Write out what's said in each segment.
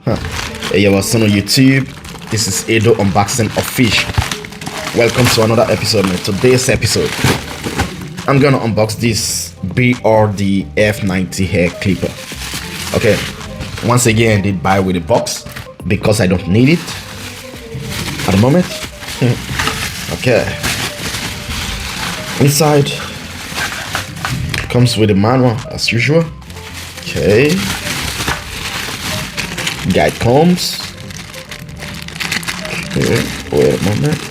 Hey, what's on YouTube? This is Edo Unboxing Official. Welcome to another episode, man. Today's episode, I'm gonna unbox this BRD F90 hair clipper. Okay, once again, I did buy with a box because I don't need it at the moment. Okay, inside comes with a manual as usual. Okay, guide comes. Okay, wait a moment.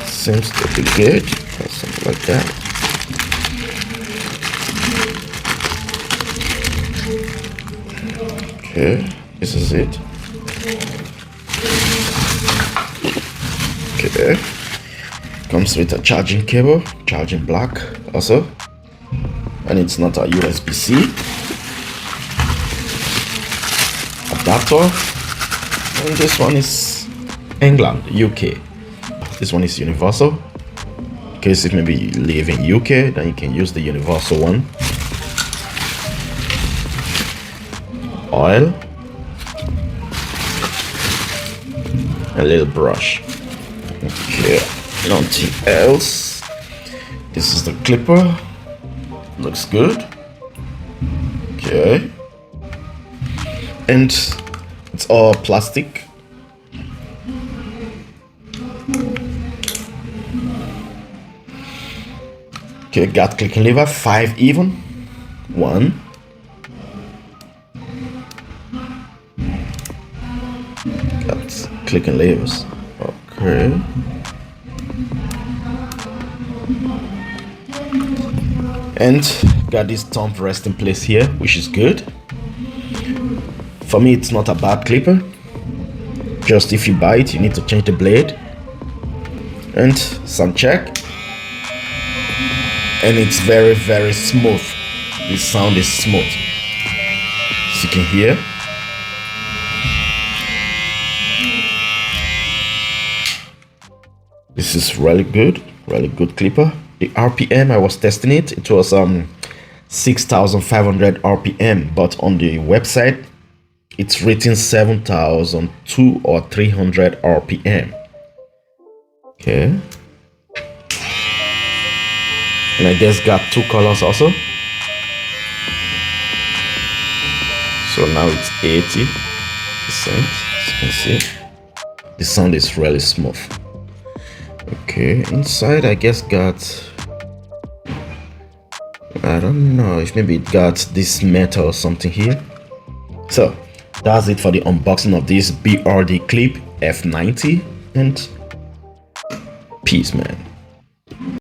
Seems to be good or something like that. Okay, this is it. Okay, comes with a charging cable, charging block also, and it's not a USB-C. Adapter, and this one is England, UK. This one is universal. In case if maybe you live in UK, then you can use the universal one. Oil, a little brush. Okay, nothing else. This is the clipper. Looks good. Okay, and it's all plastic. Okay, got clicking lever, 5 even. 1. Got clicking levers. Okay. And got this thumb resting place here, which is good. For me, it's not a bad clipper. Just if you buy it, you need to change the blade. And some check. And it's very, very smooth. This sound is smooth, as you can hear. This is really good clipper. The RPM, I was testing it, it was 6,500 RPM, but on the website it's written 7,200 or 300 RPM. Okay, and I guess got 2 colors also. So now it's 80%, as you can see. The sound is really smooth. Okay, inside I guess got, I don't know if maybe it got this metal or something here. So that's it for the unboxing of this BRDCLIP F90, and peace, man.